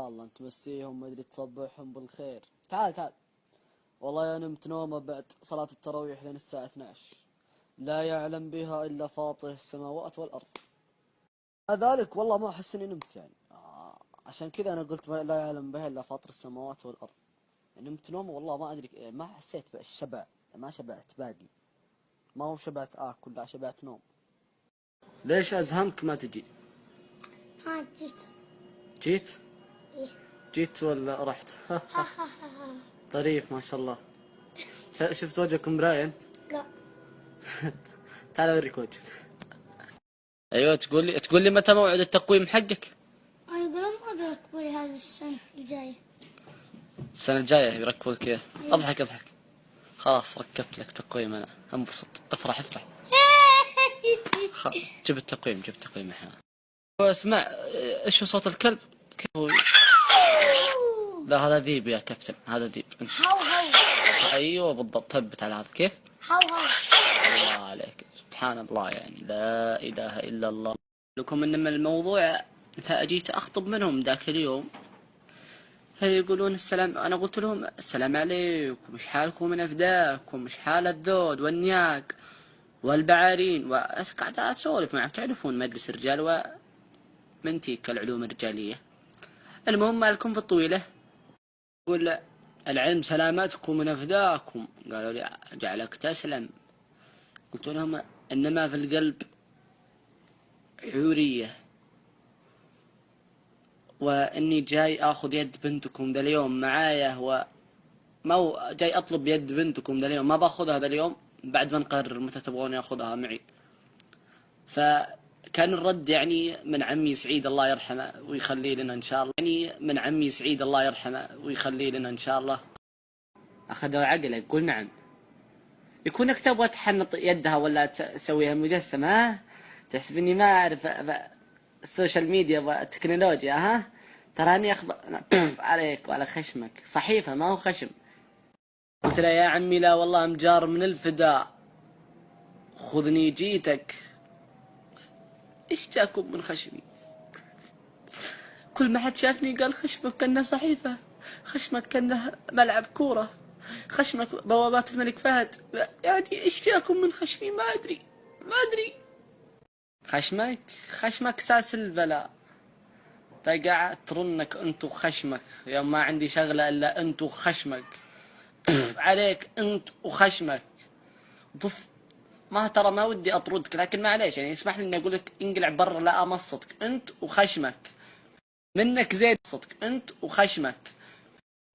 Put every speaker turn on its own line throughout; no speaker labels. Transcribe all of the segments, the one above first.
الله تمسيهم ما ادري تصبحهم بالخير. تعال تعال. والله يا نمت نومه بعد صلاة التراويح لين الساعة 12. لا يعلم بها إلا فاطر السماوات والأرض. ذلك والله ما أحس إني نمت يعني. عشان كذا أنا قلت لا يعلم بها إلا فاطر السماوات والأرض. نمت نوم والله ما أدري، ما حسيت بالشبع، ما شبعت باقي. ما هو شبعت آكل، لا شبعت نوم. ليش أزهمك ما تجي؟
ها جيت.
جيت؟
إيه.
جيت ولا رحت؟
ها ها ها.
طريف ما شاء الله. شفت وجهك مراية أنت؟
لا.
تعال أوريك وجهك. أيوة تقول لي متى موعد التقويم حقك؟
أنا يقولون ما بيركبوا لي هذه السنة الجاية.
السنة الجاية بيركبوا لك إياه. أضحك أضحك. خلاص ركبت لك تقويم أنا، انبسط افرح افرح. جبت تقويم الحين. اسمع، ايش صوت الكلب؟ كيف هو؟ لا هذا ذيب يا كابتن، هذا ذيب.
هاو هاو.
ايوه بالضبط، ثبت على هذا. كيف؟
هاو هاو.
الله عليك، سبحان الله يعني، لا اله الا الله. لكم ان من الموضوع فاجيت اخطب منهم ذاك اليوم، يقولون السلام. انا قلت لهم السلام عليكم، مش حالكم من افداكم، مش حال الذود والنياق والبعارين، وقاعد اسولف معك. تعرفون مجلس الرجال ومنتيك العلوم الرجاليه. المهم مالكم في الطويله. يقول العلم سلامتكم من افداكم. قالوا لي جعلك تسلم. قلت لهم انما في القلب حوريه، واني جاي اخذ يد بنتكم ذا اليوم معايا، وما جاي اطلب يد بنتكم ذا اليوم، ما باخذها ذا اليوم، بعد ما نقرر متى تبغون ياخذها معي. فكان الرد يعني من عمي سعيد الله يرحمه ويخلي لنا ان شاء الله، يعني من عمي سعيد الله يرحمه ويخلي لنا ان شاء الله. اخذها عقله يقول نعم. يكونك تبغى تحنط يدها ولا تسويها مجسمه، تحسب اني ما اعرف السوشيال ميديا والتكنولوجيا؟ ها تراني اخذ عليك وعلى خشمك، صحيفه ما هو خشم. قلت له يا عمي لا والله مجار من الفداء، خذني جيتك. ايش جاكم من خشمي؟ كل ما حد شافني قال خشمك كأنه صحيفة، خشمك كأنه ملعب كورة، خشمك بوابات الملك فهد. يعني ايش جاكم من خشمي؟ ما ادري. خشمك ساس البلاء. فقعدت ترنك انت وخشمك يوم ما عندي شغلة الا انت وخشمك. عليك انت وخشمك. بف. ما ترى ما ودي اطردك، لكن معليش يعني اسمح لي اني اقول لك انقلع برا لا امصتك انت وخشمك. منك زيد صدق انت وخشمك.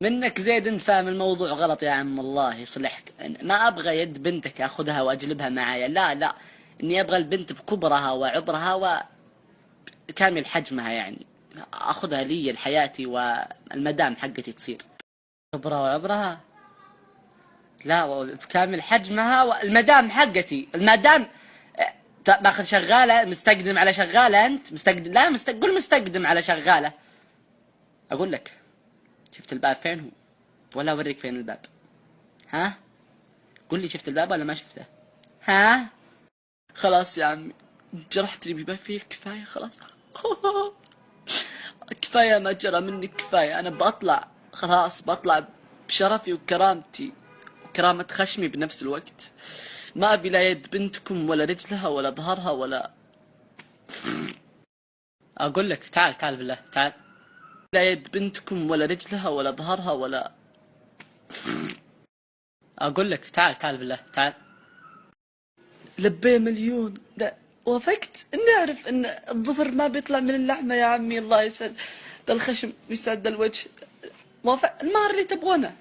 منك زيد انت فاهم الموضوع غلط يا عم، الله يصلحك. ما ابغى يد بنتك اخذها واجلبها معايا، لا اني ابغى البنت بكبرها وعبرها وكامل حجمها، يعني اخذها لي لحياتي والمدام حقتي تصير كبرها وعبرها. لا بكامل حجمها والمدام حقتي. المدام ماخذ شغاله، مستقدم على شغاله انت؟ مستقدم؟ لا قول مستقدم على شغاله. اقول لك شفت الباب فين هو؟ ولا اوريك فين الباب؟ ها قل لي شفت الباب ولا ما شفته؟ ها خلاص يا عمي جرحتني بما فيه كفايه خلاص. كفايه ما جرى منك، كفايه. انا بطلع خلاص، بطلع بشرفي وكرامتي وكرامه خشمي بنفس الوقت. ما ابي لا يد بنتكم ولا رجلها ولا ظهرها ولا. اقول لك تعال بالله تعال. لا يد بنتكم ولا رجلها ولا ظهرها ولا. اقول لك تعال بالله تعال. لبيه مليون. لا وافقت اني اعرف ان الظفر ما بيطلع من اللحمه يا عمي، الله يسعد ذا الخشم ويسعد ذا الوجه. وافق المهر اللي تبغونه،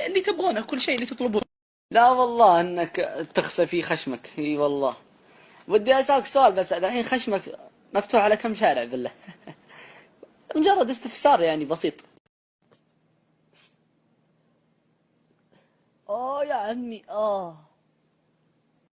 اللي تبغونه، كل شيء اللي تطلبونه. لا والله انك تخسى في خشمك، اي والله. ودي اسالك سؤال بس، الحين خشمك مفتوح على كم شارع بالله؟ مجرد استفسار يعني بسيط. يا عمي